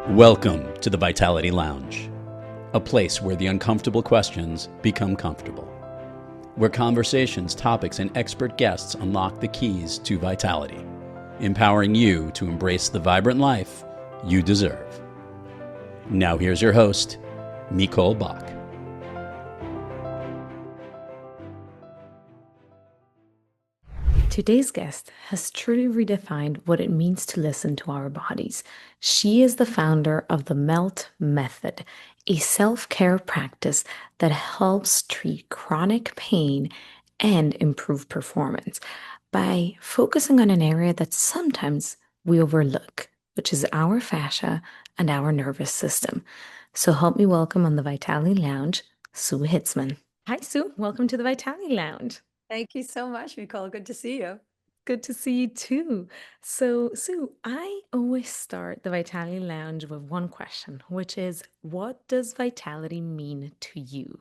Welcome to the Vitality Lounge, a place where the uncomfortable questions become comfortable, where conversations, topics, and expert guests unlock the keys to vitality, empowering you to embrace the vibrant life you deserve. Now here's your host, Micol Bok. Today's guest has truly redefined what it means to listen to our bodies. She is the founder of the MELT Method, a self-care practice that helps treat chronic pain and improve performance by focusing on an area that sometimes we overlook, which is our fascia and our nervous system. So help me welcome on the Vitality Lounge, Sue Hitzmann. Hi, Sue. Welcome to the Vitality Lounge. Thank you so much, Nicole. Good to see you. Good to see you too. So, Sue, I always start the Vitality Lounge with one question, which is, what does vitality mean to you?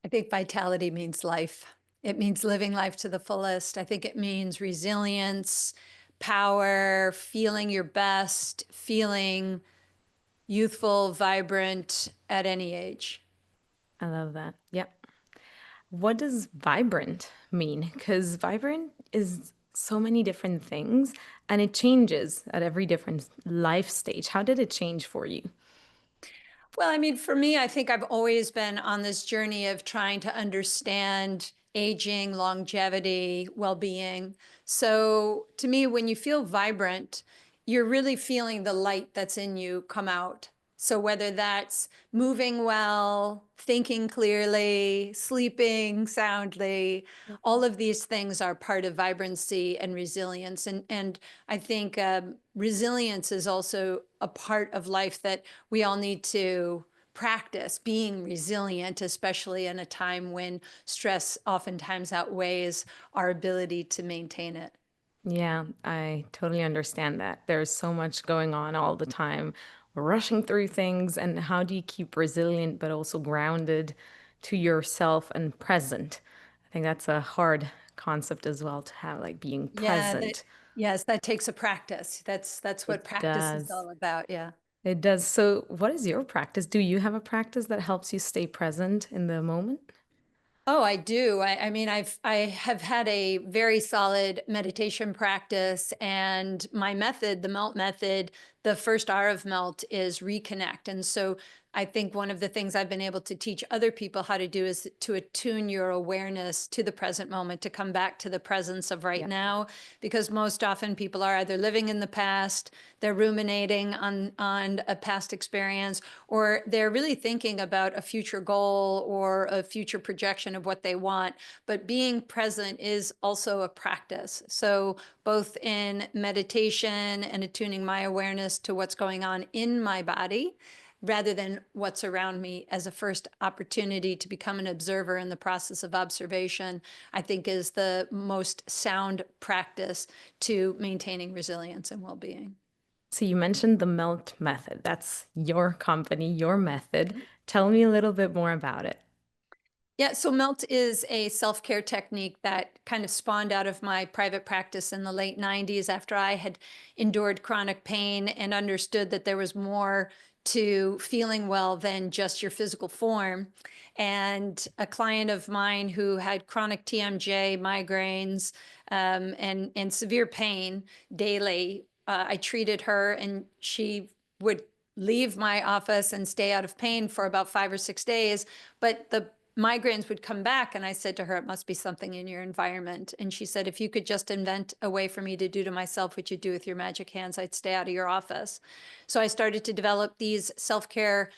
I think vitality means life. It means living life to the fullest. I think it means resilience, power, feeling your best, feeling youthful, vibrant at any age. I love that. Yep. What does vibrant mean? Because vibrant is so many different things and it changes at every different life stage. How did it change for you? Well, I mean, for me, I think I've always been on this journey of trying to understand aging, longevity, well-being. So to me, when you feel vibrant, you're really feeling the light that's in you come out. So whether that's moving well, thinking clearly, sleeping soundly, all of these things are part of vibrancy and resilience. And I think resilience is also a part of life that we all need to practice, being resilient, especially in a time when stress oftentimes outweighs our ability to maintain it. Yeah, I totally understand that. There's so much going on all the time. We're rushing through things, and how do you keep resilient but also grounded to yourself and present? I think that's a hard concept as well to have, like being Yeah, present. yes, that takes a practice. That's It what practice is does. all about. Yeah. It does. So, what is your practice? Do you have a practice that helps you stay present in the moment? Oh, I do. I mean, I have had a very solid meditation practice, and my method, the MELT method, the first R of MELT is reconnect. And so I think one of the things I've been able to teach other people how to do is to attune your awareness to the present moment, to come back to the presence of right Yeah. now, because most often people are either living in the past, they're ruminating on a past experience, or they're really thinking about a future goal or a future projection of what they want. But being present is also a practice. So both in meditation and attuning my awareness to what's going on in my body, rather than what's around me, as a first opportunity to become an observer in the process of observation, I think is the most sound practice to maintaining resilience and well-being. So, you mentioned the MELT method. That's your company, your method. Tell me a little bit more about it. Yeah, so MELT is a self-care technique that kind of spawned out of my private practice in the late 90s after I had endured chronic pain and understood that there was more to feeling well than just your physical form. And a client of mine who had chronic TMJ, migraines, and severe pain daily, I treated her, and she would leave my office and stay out of pain for about 5 or 6 days. But the migraines would come back, and I said to her, it must be something in your environment. And she said, if you could just invent a way for me to do to myself what you do with your magic hands, I'd stay out of your office. So I started to develop these self-care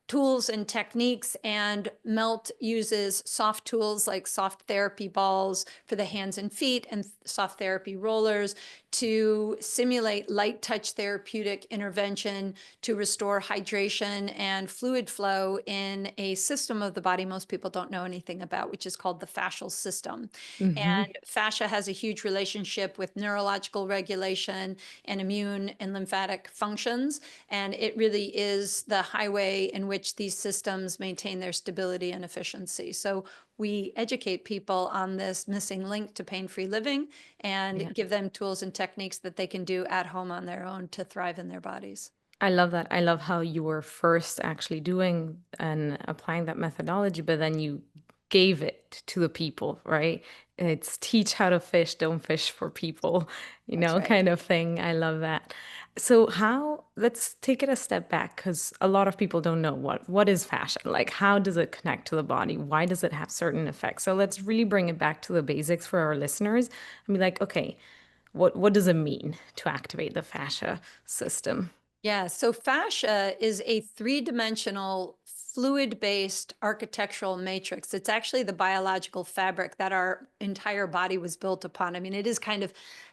tools and techniques, and MELT uses soft tools like soft therapy balls for the hands and feet and soft therapy rollers to simulate light touch therapeutic intervention to restore hydration and fluid flow in a system of the body most people don't know anything about, which is called the fascial system. Hmm. And fascia has a huge relationship with neurological regulation and immune and lymphatic functions. And it really is the highway in which these systems maintain their stability and efficiency. So we educate people on this missing link to pain-free living and Yeah. give them tools and techniques that they can do at home on their own to thrive in their bodies. I love that. I love how you were first actually doing and applying that methodology, but then you gave it to the people, right? It's teach how to fish, don't fish for people, That's right. kind of thing. I love that. So let's take it a step back because a lot of people don't know what is fascia? Like, how does it connect to the body? Why does it have certain effects? So let's really bring it back to the basics for our listeners and be like, okay, what does it mean to activate the fascia system? Yeah, so fascia is a three-dimensional fluid-based architectural matrix. It's actually the biological fabric that our entire body was built upon. I mean, it is kind of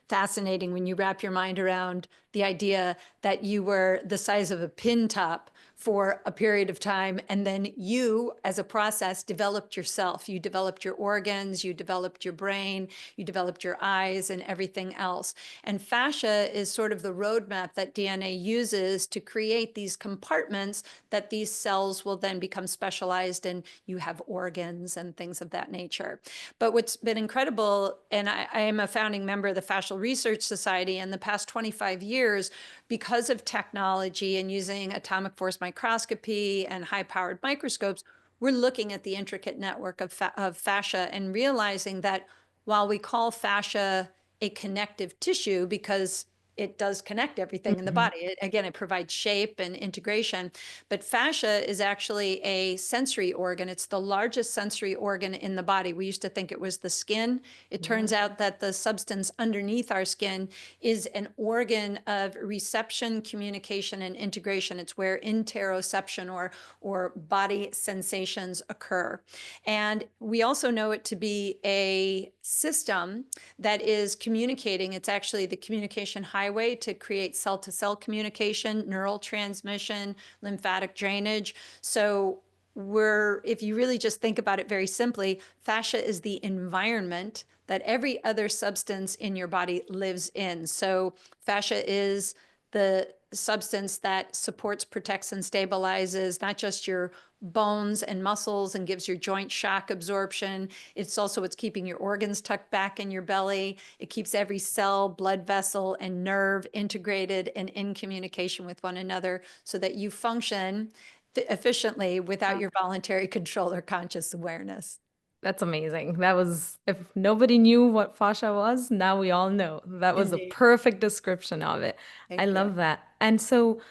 fascinating when you wrap your mind around the idea that you were the size of a pin top for a period of time, and then you, as a process, developed yourself. You developed your organs, you developed your brain, you developed your eyes and everything else. And fascia is sort of the roadmap that DNA uses to create these compartments that these cells will then become specialized in. You have organs and things of that nature. But what's been incredible, and I am a founding member of the Fascial Research Society, in the past 25 years, because of technology and using atomic force microscopy and high-powered microscopes, we're looking at the intricate network of fascia and realizing that while we call fascia a connective tissue because it does connect everything in the Mhm. body. Again, it provides shape and integration, but fascia is actually a sensory organ. It's the largest sensory organ in the body. We used to think it was the skin. It turns out that the substance underneath our skin is an organ of reception, communication, and integration. It's where interoception or body sensations occur. And we also know it to be a system that is communicating. It's actually the communication highway to create cell-to-cell communication, neural transmission, lymphatic drainage. So if you really just think about it very simply, fascia is the environment that every other substance in your body lives in. So fascia is the substance that supports, protects, and stabilizes not just your bones and muscles and gives your joint shock absorption. It's also what's keeping your organs tucked back in your belly. It keeps every cell, blood vessel, and nerve integrated and in communication with one another so that you function efficiently without your voluntary control or conscious awareness. That's amazing. That was, if nobody knew what fascia was, now we all know. That was a Indeed. perfect description of it. I Thank you. love that. And so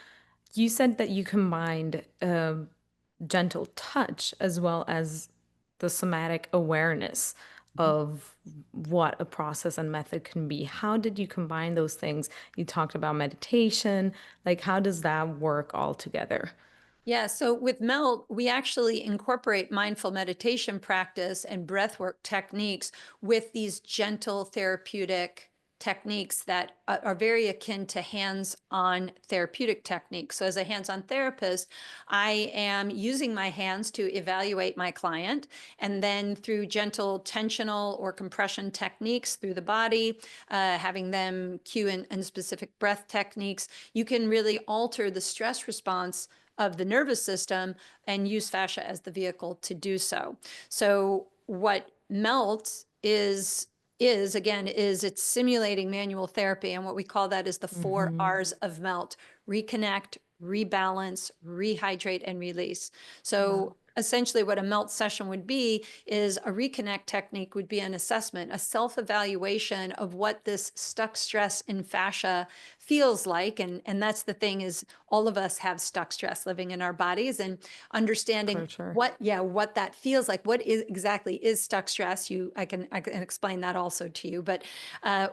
you said that you combined gentle touch as well as the somatic awareness of what a process and method can be. How did you combine those things? You talked about meditation. Like, how does that work all together? Yeah, so with MELT, we actually incorporate mindful meditation practice and breathwork techniques with these gentle therapeutic techniques that are very akin to hands-on therapeutic techniques. So as a hands-on therapist, I am using my hands to evaluate my client, and then through gentle tensional or compression techniques through the body, having them cue in specific breath techniques, you can really alter the stress response of the nervous system and use fascia as the vehicle to do so. So what MELT is again, is it's simulating manual therapy. And what we call that is the 4 R's of MELT: reconnect, rebalance, rehydrate, and release. So essentially what a MELT session would be is a reconnect technique would be an assessment, a self-evaluation of what this stuck stress in fascia feels like. And that's the thing, is all of us have stuck stress living in our bodies, and understanding For sure. what that feels like. What is exactly is stuck stress? I can explain that also to you, but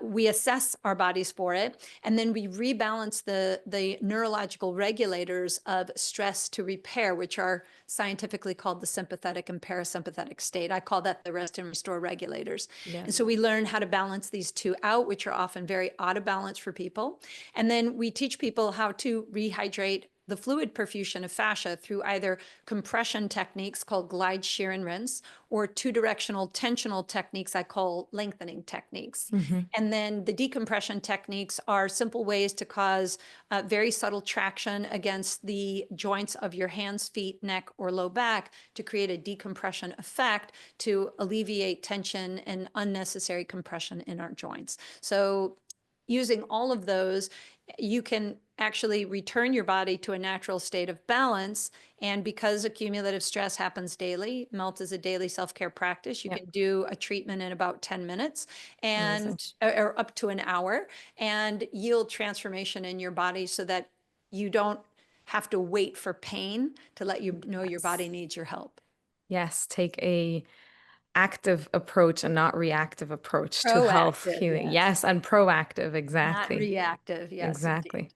we assess our bodies for it, and then we rebalance the neurological regulators of stress to repair, which are scientifically called the sympathetic and parasympathetic state. I call that the rest and restore regulators. And so Yes. we learn how to balance these two out, which are often very out of balance for people. And then we teach people how to rehydrate the fluid perfusion of fascia through either compression techniques called glide, shear, and rinse, or two-directional tensional techniques I call lengthening techniques. And then the decompression techniques are simple ways to cause very subtle traction against the joints of your hands, feet, neck, or low back to create a decompression effect to alleviate tension and unnecessary compression in our joints. So using all of those, you can actually return your body to a natural state of balance. And because accumulative stress happens daily, MELT is a daily self-care practice. You Yep. can do a treatment in about 10 minutes Amazing. and or up to an hour and yield transformation in your body so that you don't have to wait for pain to let you know your body needs your help. Yes, take a active approach and not reactive approach to health Proactive, healing. yes. Yes, and proactive, Not exactly. reactive, yes, Exactly. indeed.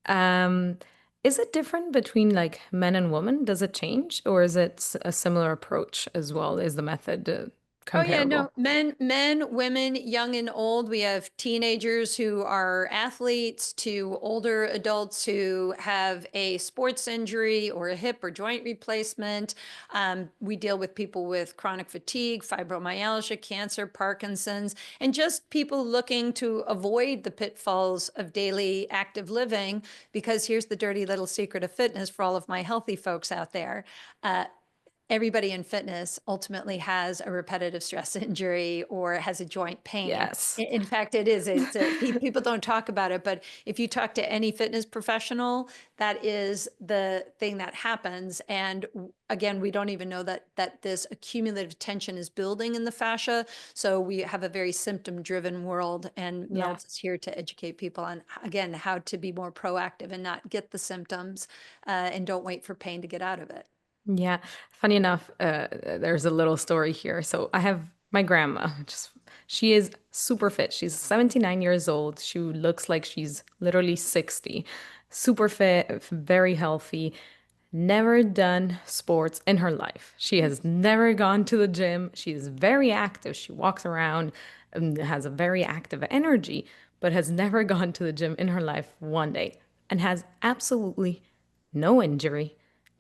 Um, is it different between like men and women? Does it change, or is it a similar approach as well? Is the method Oh yeah, no, comparable? men, women, young and old. We have teenagers who are athletes to older adults who have a sports injury or a hip or joint replacement. We deal with people with chronic fatigue, fibromyalgia, cancer, Parkinson's, and just people looking to avoid the pitfalls of daily active living. Because here's the dirty little secret of fitness for all of my healthy folks out there. Everybody in fitness ultimately has a repetitive stress injury or has a joint pain. Yes. In fact, people don't talk about it, but if you talk to any fitness professional, that is the thing that happens. And again, we don't even know that this accumulative tension is building in the fascia. So we have a very symptom-driven world, and Yeah. MELT is here to educate people on, again, how to be more proactive and not get the symptoms, and don't wait for pain to get out of it. Yeah. Funny enough, there's a little story here. So I have my grandma, she is super fit. She's 79 years old. She looks like she's literally 60. Super fit, very healthy, never done sports in her life. She has never gone to the gym. She is very active. She walks around and has a very active energy, but has never gone to the gym in her life one day and has absolutely no injury,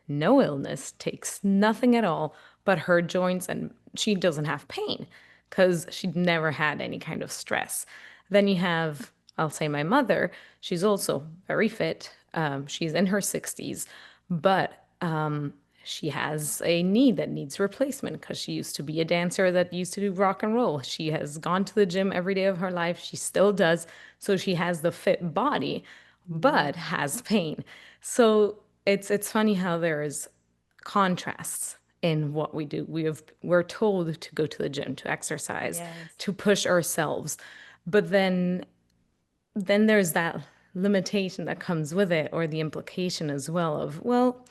no illness, takes nothing at all but her joints, and she doesn't have pain because she'd never had any kind of stress. Then you have, I'll say, my mother. She's also very fit. She's in her 60s, but she has a knee that needs replacement because she used to be a dancer that used to do rock and roll. She has gone to the gym every day of her life. She still does. So she has the fit body, but has pain. So it's funny how there is contrasts in what we do. We're told to go to the gym, to exercise, Yes. to push ourselves. But then there's that limitation that comes with it, or the implication as well of, well,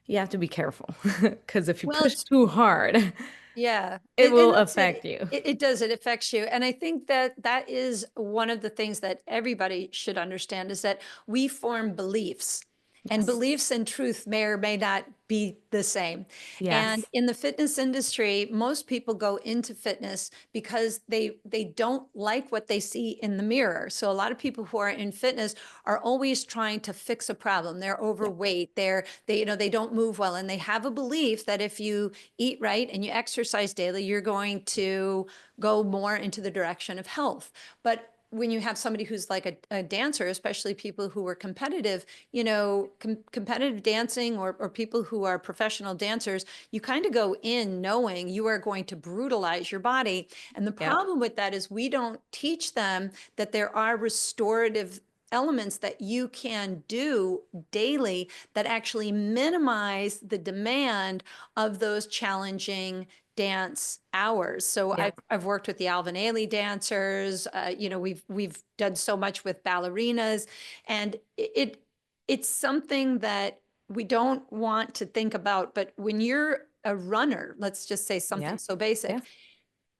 you have to be careful because if you Well, push it's too hard, yeah, it and will that's affect it. you. It does. It affects you. And I think that is one of the things that everybody should understand is that we form beliefs. And Yes. beliefs and truth may or may not be the same. And Yes. in the fitness industry, most people go into fitness because they don't like what they see in the mirror. So a lot of people who are in fitness are always trying to fix a problem. They're Yeah. overweight, they don't move well, and they have a belief that if you eat right and you exercise daily, you're going to go more into the direction of health. But when you have somebody who's like a dancer, especially people who are competitive, competitive dancing or people who are professional dancers, you kind of go in knowing you are going to brutalize your body. And the Yeah. problem with that is we don't teach them that there are restorative elements that you can do daily that actually minimize the demand of those challenging dance hours. So Yeah. I've worked with the Alvin Ailey dancers. We've done so much with ballerinas, and it's something that we don't want to think about. But when you're a runner, let's just say something Yeah. so Yeah. basic,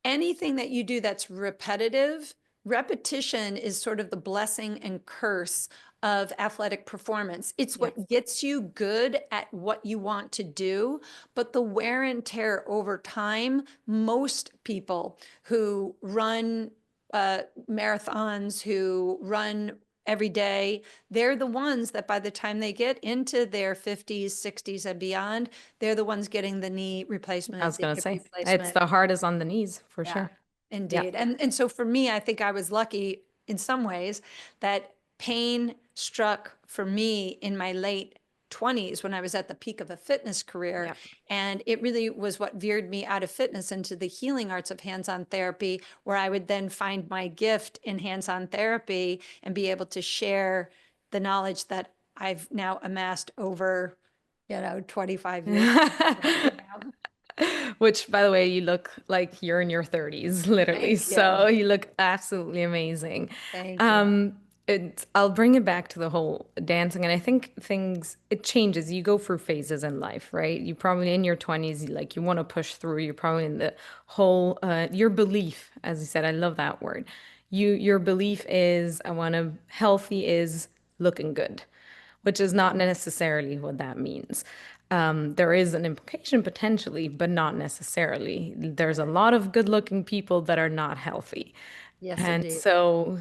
anything that you do that's repetitive, repetition is sort of the blessing and curse of athletic performance. It's Yeah. what gets you good at what you want to do, but the wear and tear over time, most people who run marathons, who run every day, they're the ones that by the time they get into their 50s, 60s, and beyond, they're the ones getting the knee I replacement, was the gonna hip say it's replacement. the hardest on the knees for Yeah, sure. Yeah. indeed. And so for me, I think I was lucky in some ways that pain struck for me in my late 20s when I was at the peak of a fitness career. Yeah. And it really was what veered me out of fitness into the healing arts of hands-on therapy, where I would then find my gift in hands-on therapy and be able to share the knowledge that I've now amassed over, 25 years. Which, by the way, you look like you're in your 30s, literally. Thank So you. you look absolutely amazing. Thank you. I'll bring it back to the whole dancing, and I think it changes. You go through phases in life, right? You probably in your 20s, like you want to push through. You're probably in the whole, your belief, as you said, I love that word. Your belief is, healthy is looking good, which is not necessarily what that means. There is an implication potentially, but not necessarily. There's a lot of good-looking people that are not healthy. Yes, And indeed. so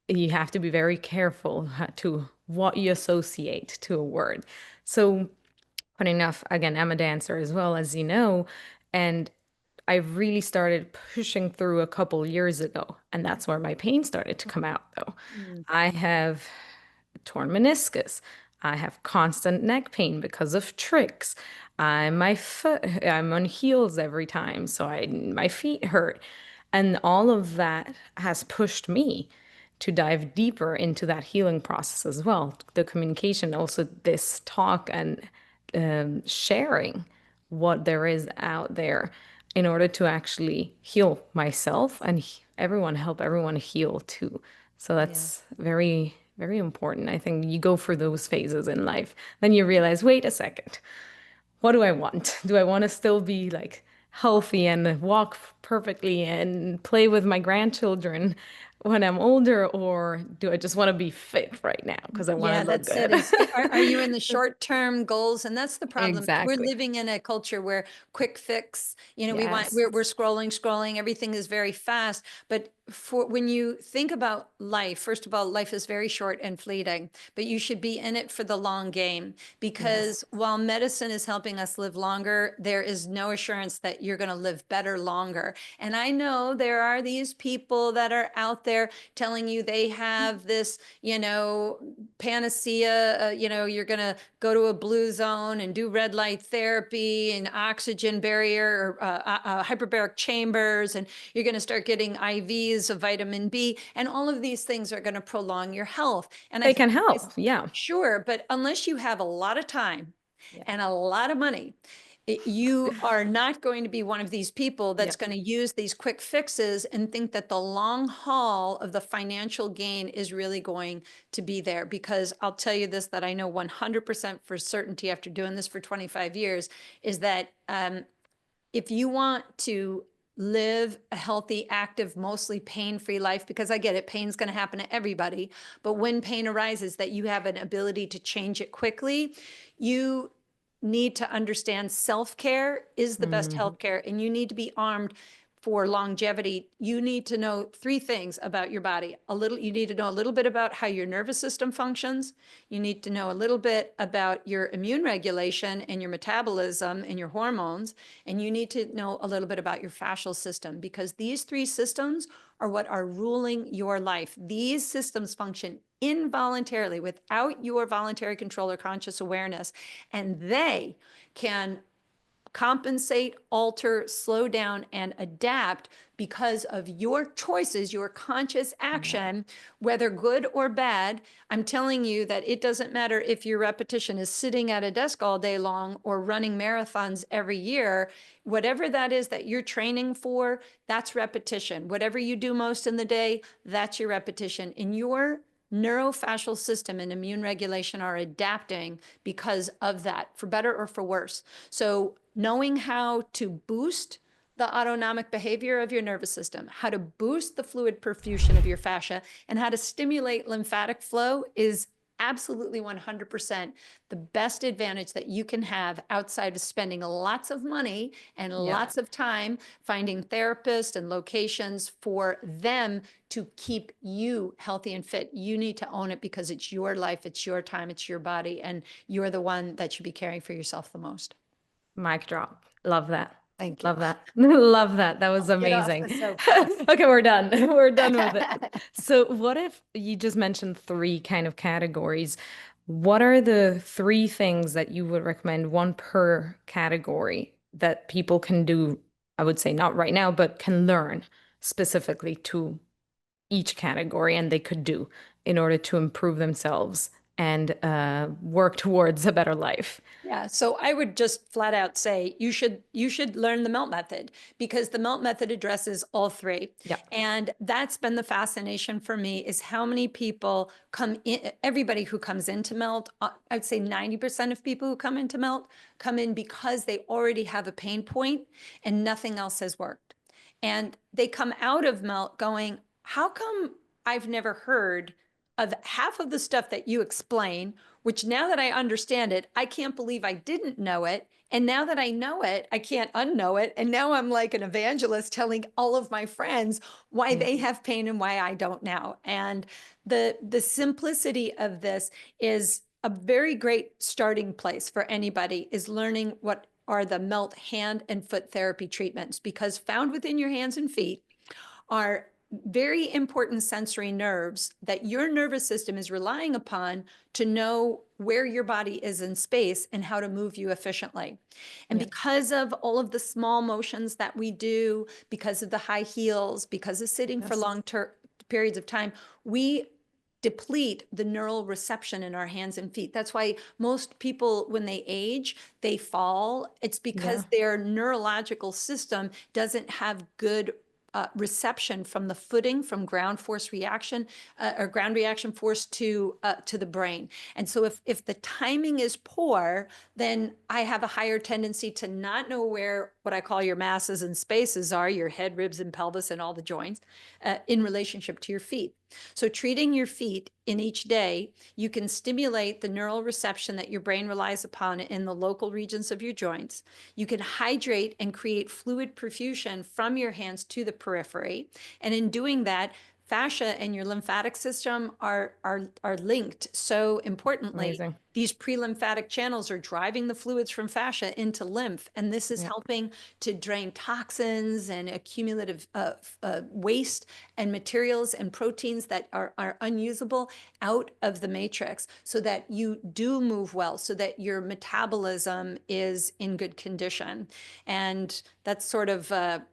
you have to be very careful to what you associate to a word. So, funny enough, again, I'm a dancer as well, as you know, and I really started pushing through a couple years ago, and that's where my pain started to come out, though. Mm. I have torn meniscus. I have constant neck pain because of tricks. I'm on heels every time, so my feet hurt. And all of that has pushed me to dive deeper into that healing process as well. The communication, also this talk and sharing what there is out there in order to actually heal myself and help everyone heal too. So Yeah. that's very, very important. I think you go through those phases in life. Then you realize, wait a second, what do I want? Do I want to still be like healthy and walk perfectly and play with my grandchildren when I'm older, or do I just want to be fit right now because I want Yeah, to look that's it. good? Are you in the short-term goals? And that's the problem. We're Exactly. living in a culture where quick fix, Yes. we're scrolling, everything is very fast. But for when you think about life, first of all, life is very short and fleeting, but you should be in it for the long game, Yes. because while medicine is helping us live longer, there is no assurance that you're going to live better longer. And I know there are these people that are out there telling you they have this, panacea, you're going to go to a blue zone and do red light therapy and oxygen barrier or hyperbaric chambers, and you're going to start getting IVs of vitamin B, and all of these things are going to prolong your health. And They can help. Yeah. sure, but unless you have a lot of time Yeah. and a lot of money, you are not going to be one of these people that's Yeah. going to use these quick fixes and think that the long haul of the financial gain is really going to be there. Because I'll tell you this, that I know 100% for certainty after doing this for 25 years, is that if you want to live a healthy, active, mostly pain-free life, because I get it, pain's going to happen to everybody, but when pain arises, that you have an ability to change it quickly, you need to understand self-care is the best Mhm. healthcare, and you need to be armed for longevity. You need to know three things about your body. You need to know a little bit about how your nervous system functions. You need to know a little bit about your immune regulation and your metabolism and your hormones. And you need to know a little bit about your fascial system, because these three systems are what are ruling your life. These systems function involuntarily without your voluntary control or conscious awareness, and they can compensate, alter, slow down, and adapt because of your choices, your conscious action, whether good or bad. I'm telling you that it doesn't matter if your repetition is sitting at a desk all day long or running marathons every year. Whatever that is that you're training for, that's repetition. Whatever you do most in the day, that's your repetition. In your neurofascial system and immune regulation are adapting because of that, for better or for worse. So knowing how to boost the autonomic behavior of your nervous system, how to boost the fluid perfusion of your fascia, and how to stimulate lymphatic flow is absolutely 100% the best advantage that you can have outside of spending lots of money and Yeah. lots of time finding therapists and locations for them to keep you healthy and fit. You need to own it because it's your life, it's your time, it's your body, and you're the one that should be caring for yourself the most. Mic drop. Love that. Thank you. Love that. Love that. That was Get off amazing. the soapbox. Okay, we're done. We're done with it. So, what if you just mentioned three kind of categories? What are the three things that you would recommend, one per category, that people can do? I would say not right now, but can learn specifically to each category and they could do in order to improve themselves and work towards a better life. Yeah, so I would just flat out say you should learn the melt method, because the melt method addresses all three. Yeah. And that's been the fascination for me, is how many people come in, everybody who comes into melt, I'd say 90% of people who come into melt come in because they already have a pain point and nothing else has worked. And they come out of melt going, how come I've never heard of half of the stuff that you explain, which now that I understand it, I can't believe I didn't know it. And now that I know it, I can't unknow it. And now I'm like an evangelist telling all of my friends why they have pain and why I don't now. And the simplicity of this is a very great starting place for anybody, is learning what are the melt hand and foot therapy treatments, because found within your hands and feet are very important sensory nerves that your nervous system is relying upon to know where your body is in space and how to move you efficiently. And because of all of the small motions that we do, because of the high heels, because of sitting for long periods of time, we deplete the neural reception in our hands and feet. That's why most people, when they age, they fall. It's because their neurological system doesn't have good reception from the footing, from ground force reaction or ground reaction force to the brain. And so if the timing is poor, then I have a higher tendency to not know where what I call your masses and spaces are, your head, ribs, and pelvis, and all the joints in relationship to your feet. So treating your feet in each day, you can stimulate the neural reception that your brain relies upon in the local regions of your joints. You can hydrate and create fluid perfusion from your hands to the periphery. And in doing that, fascia and your lymphatic system are linked. So importantly, Amazing. these pre-lymphatic channels are driving the fluids from fascia into lymph, and this is helping to drain toxins and accumulative waste and materials and proteins that are unusable out of the matrix, so that you do move well, so that your metabolism is in good condition. And that's sort of a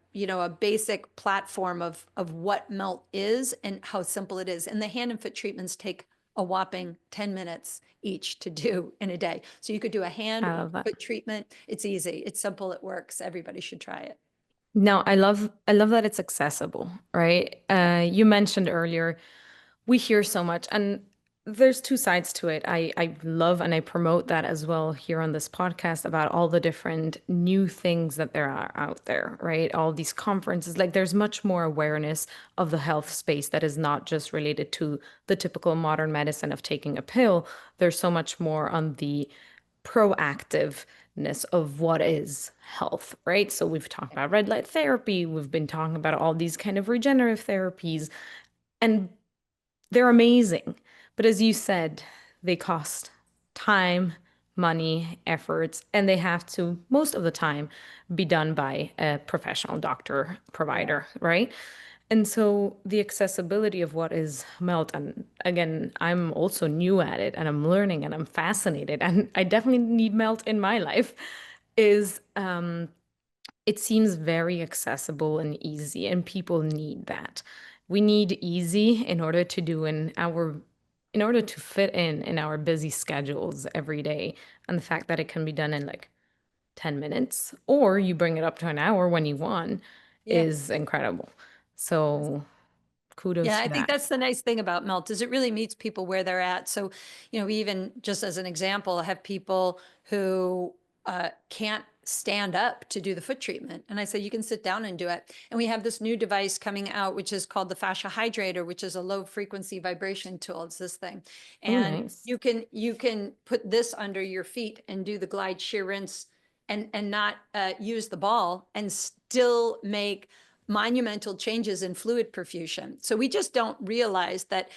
basic platform of what melt is and how simple it is. And the hand and foot treatments take a whopping 10 minutes each to do in a day. So you could do a hand or foot treatment. It's easy. It's simple. It works. Everybody should try it. No, I love that it's accessible, right? You mentioned earlier, we hear so much, and there's two sides to it. I love and I promote that as well here on this podcast, about all the different new things that there are out there, right? All these conferences, like there's much more awareness of the health space that is not just related to the typical modern medicine of taking a pill. There's so much more on the proactiveness of what is health, right? So we've talked about red light therapy, we've been talking about all these kind of regenerative therapies, and they're amazing. But as you said, they cost time, money, efforts, and they have to, most of the time, be done by a professional doctor, provider, right? And so the accessibility of what is melt, and again, I'm also new at it and I'm learning and I'm fascinated, and I definitely need melt in my life, is it seems very accessible and easy, and people need that. We need easy in order to do in order to fit in our busy schedules every day. And the fact that it can be done in like 10 minutes, or you bring it up to an hour when you want, is incredible. So kudos Yeah, to I think that. that's the nice thing about melt, is it really meets people where they're at. So, we even, just as an example, have people who can't stand up to do the foot treatment. And I say, you can sit down and do it. And we have this new device coming out, which is called the Fascia Hydrator, which is a low frequency vibration tool. It's this thing. Oh, And nice. you can put this under your feet and do the glide, shear, rinse, and not use the ball, and still make monumental changes in fluid perfusion. So we just don't realize that,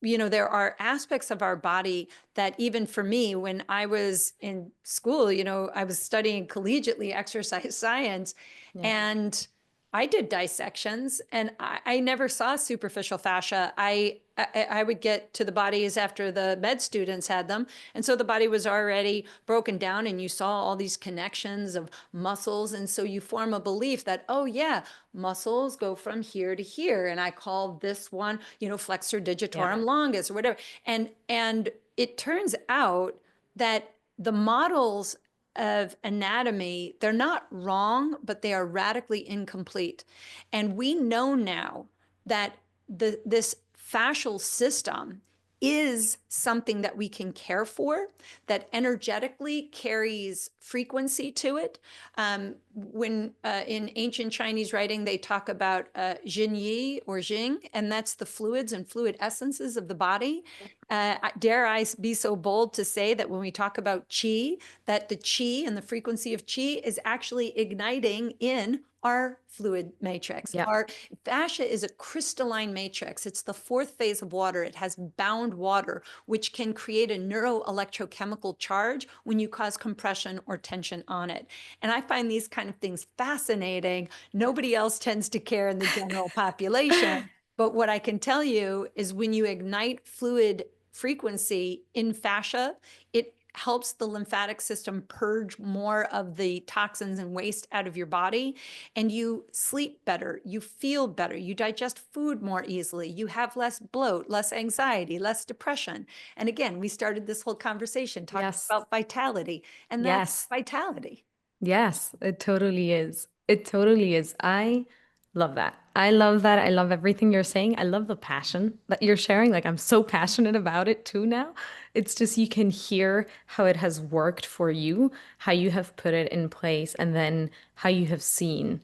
there are aspects of our body that, even for me, when I was in school, I was studying collegiately exercise science, and I did dissections, and I never saw superficial fascia. I would get to the bodies after the med students had them. And so the body was already broken down and you saw all these connections of muscles. And so you form a belief that, oh yeah, muscles go from here to here. And I call this one, flexor digitorum longus or whatever. And it turns out that the models of anatomy, they're not wrong, but they are radically incomplete. And we know now that this fascial system is something that we can care for, that energetically carries frequency to it. When in ancient Chinese writing, they talk about Jin Yi or Jing, and that's the fluids and fluid essences of the body. Dare I be so bold to say that when we talk about qi, that the qi and the frequency of qi is actually igniting in our fluid matrix. Yeah. Our fascia is a crystalline matrix. It's the fourth phase of water. It has bound water, which can create a neuroelectrochemical charge when you cause compression or tension on it. And I find these kind of things fascinating. Nobody else tends to care in the general population. But what I can tell you is when you ignite fluid frequency in fascia, it helps the lymphatic system purge more of the toxins and waste out of your body, and you sleep better, you feel better, you digest food more easily, you have less bloat, less anxiety, less depression. And again, we started this whole conversation talking about vitality, and that's vitality. Yes, it totally is. It totally is. I love that. I love that. I love everything you're saying. I love the passion that you're sharing. Like, I'm so passionate about it too now. It's just you can hear how it has worked for you, how you have put it in place, and then how you have seen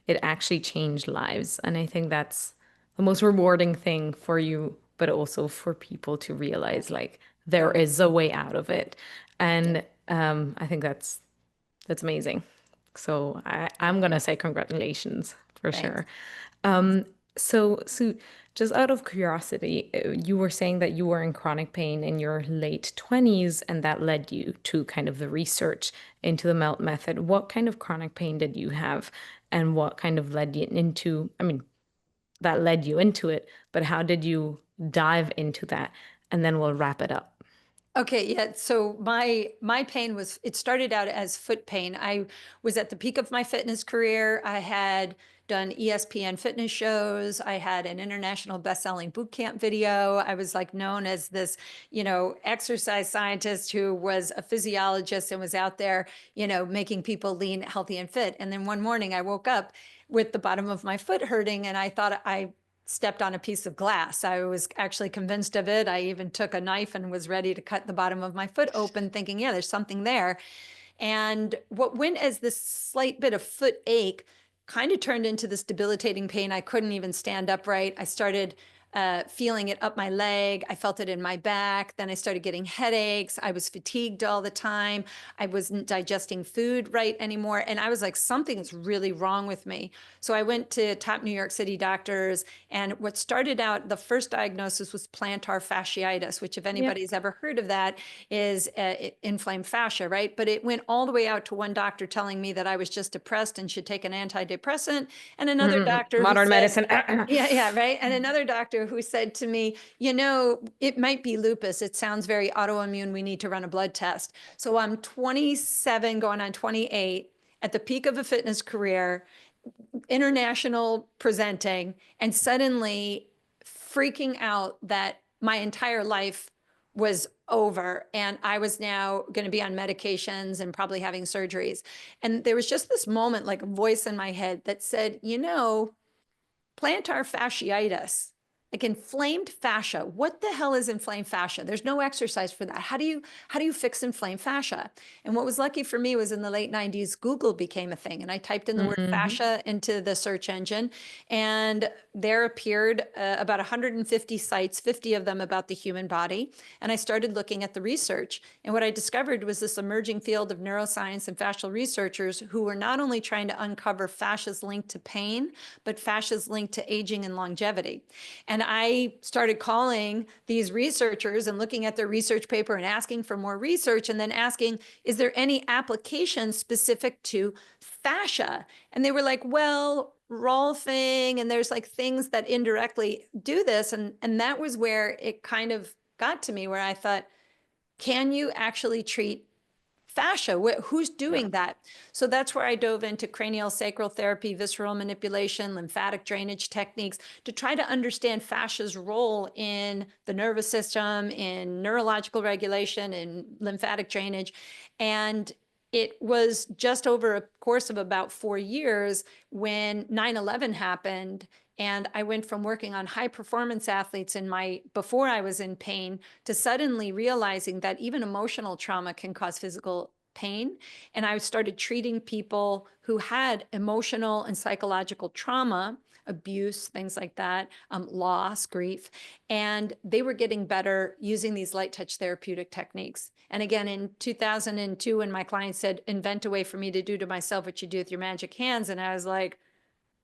it actually change lives. And I think that's the most rewarding thing for you, but also for people to realize like there is a way out of it. And I think that's amazing. So I'm gonna say congratulations for sure. So just out of curiosity, you were saying that you were in chronic pain in your late 20s, and that led you to kind of the research into the MELT method. What kind of chronic pain did you have, and what kind of led you into, I mean, that led you into it, but how did you dive into that? And then we'll wrap it up. Okay, yeah. So my pain was, it started out as foot pain. I was at the peak of my fitness career. I had done ESPN fitness shows. I had an international best-selling boot camp video. I was like known as this, exercise scientist who was a physiologist and was out there, making people lean, healthy, and fit. And then one morning I woke up with the bottom of my foot hurting, and I thought I stepped on a piece of glass. I was actually convinced of it. I even took a knife and was ready to cut the bottom of my foot open, thinking, yeah, there's something there. And what went as this slight bit of foot ache kind of turned into this debilitating pain. I couldn't even stand upright. I started feeling it up my leg. I felt it in my back. Then I started getting headaches. I was fatigued all the time. I wasn't digesting food right anymore. And I was like, something is really wrong with me. So I went to top New York City doctors. And what started out, the first diagnosis was plantar fasciitis, which if anybody's ever heard of that, is inflamed fascia, right? But it went all the way out to one doctor telling me that I was just depressed and should take an antidepressant. And another doctor Modern medicine. yeah, right. And another doctor who said to me, it might be lupus. It sounds very autoimmune. We need to run a blood test. So I'm 27 going on 28 at the peak of a fitness career, international presenting, and suddenly freaking out that my entire life was over and I was now going to be on medications and probably having surgeries. And there was just this moment, like a voice in my head that said, plantar fasciitis, like inflamed fascia. What the hell is inflamed fascia? There's no exercise for that. How do you fix inflamed fascia? And what was lucky for me was in the late 90s, Google became a thing. And I typed in the word fascia into the search engine, and there appeared about 150 sites, 50 of them about the human body. And I started looking at the research. And what I discovered was this emerging field of neuroscience and fascial researchers who were not only trying to uncover fascias linked to pain, but fascias linked to aging and longevity. And I started calling these researchers and looking at their research paper and asking for more research, and then asking, is there any application specific to fascia? And they were like, well, Rolfing, and there's like things that indirectly do this. And that was where it kind of got to me, where I thought, can you actually treat fascia? Who's doing that? So that's where I dove into cranial sacral therapy, visceral manipulation, lymphatic drainage techniques to try to understand fascia's role in the nervous system, in neurological regulation, in lymphatic drainage. And it was just over a course of about 4 years when 9/11 happened. And I went from working on high performance athletes before I was in pain to suddenly realizing that even emotional trauma can cause physical pain. And I started treating people who had emotional and psychological trauma, abuse, things like that, loss, grief, and they were getting better using these light touch therapeutic techniques. And again, in 2002, when my client said, invent a way for me to do to myself what you do with your magic hands. And I was like,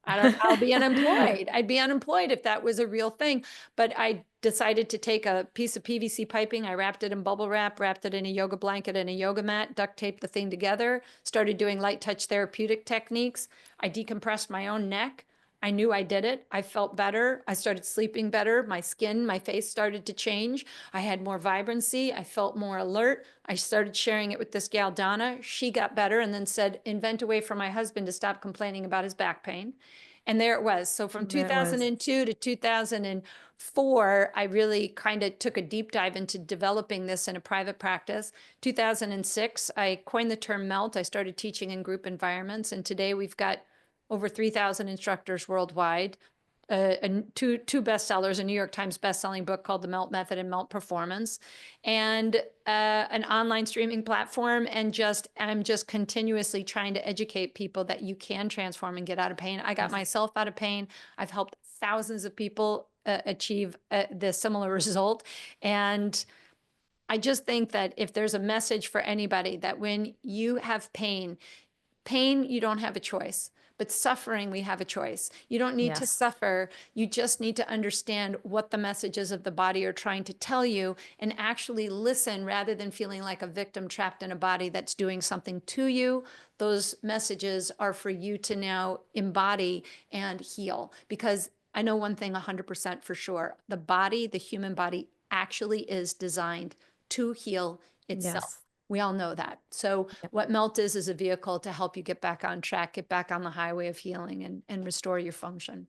I'll be unemployed. I'd be unemployed if that was a real thing. But I decided to take a piece of PVC piping. I wrapped it in bubble wrap, wrapped it in a yoga blanket and a yoga mat, duct taped the thing together, started doing light touch therapeutic techniques. I decompressed my own neck. I knew I did it. I felt better. I started sleeping better. My skin, my face started to change. I had more vibrancy. I felt more alert. I started sharing it with this gal, Donna. She got better and then said, invent a way for my husband to stop complaining about his back pain. And there it was. So from 2002 to 2004, I really kind of took a deep dive into developing this in a private practice. 2006, I coined the term MELT. I started teaching in group environments. And today we've got over 3,000 instructors worldwide, two bestsellers, a New York Times bestselling book called The MELT Method and MELT Performance, and an online streaming platform. And I'm just continuously trying to educate people that you can transform and get out of pain. I got myself out of pain. I've helped thousands of people achieve the similar result. And I just think that if there's a message for anybody, that when you have pain, you don't have a choice. But suffering, we have a choice. You don't need to suffer. You just need to understand what the messages of the body are trying to tell you and actually listen rather than feeling like a victim trapped in a body that's doing something to you. Those messages are for you to now embody and heal. Because I know one thing 100% for sure. The body, the human body, actually is designed to heal itself. Yes. We all know that. So what MELT is a vehicle to help you get back on track, get back on the highway of healing and restore your function.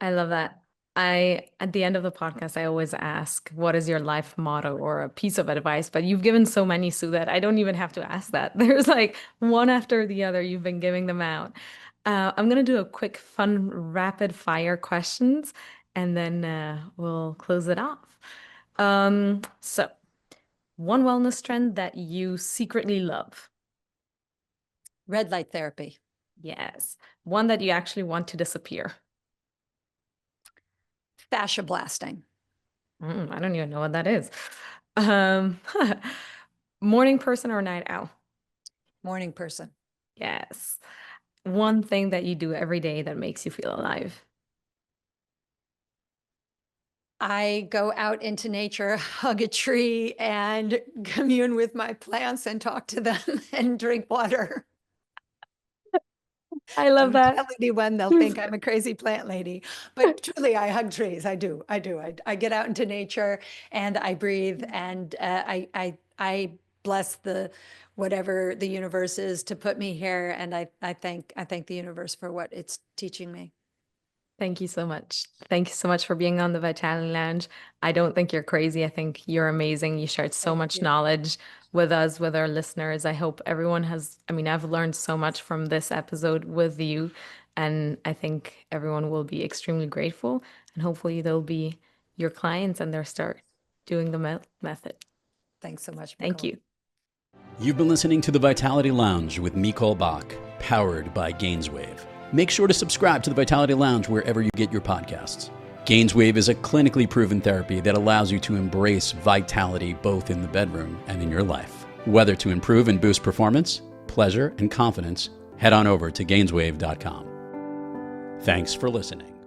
I love that. At the end of the podcast, I always ask, what is your life motto or a piece of advice? But you've given so many, Sue, that I don't even have to ask that. There's like one after the other, you've been giving them out. I'm going to do a quick, fun, rapid fire questions, and then we'll close it off. So one wellness trend that you secretly love. Red light therapy. Yes. One that you actually want to disappear. Fascia blasting. I don't even know what that is. Morning person or night owl? Morning person. Yes. One thing that you do every day that makes you feel alive. I go out into nature, hug a tree, and commune with my plants and talk to them and drink water. I love that. Tell anyone, they'll think I'm a crazy plant lady. But truly, I hug trees. I do. I get out into nature and I breathe and I bless whatever the universe is to put me here. And I thank the universe for what it's teaching me. Thank you so much. Thank you so much for being on the Vitality Lounge. I don't think you're crazy. I think you're amazing. You shared so much knowledge with us, with our listeners. I hope everyone I've learned so much from this episode with you, and I think everyone will be extremely grateful, and hopefully they'll be your clients and they'll start doing the method. Thanks so much, Micol. Thank you. You've been listening to the Vitality Lounge with Micol Bok, powered by Gainswave. Make sure to subscribe to the Vitality Lounge wherever you get your podcasts. Gainswave is a clinically proven therapy that allows you to embrace vitality both in the bedroom and in your life. Whether to improve and boost performance, pleasure, and confidence, head on over to Gainswave.com. Thanks for listening.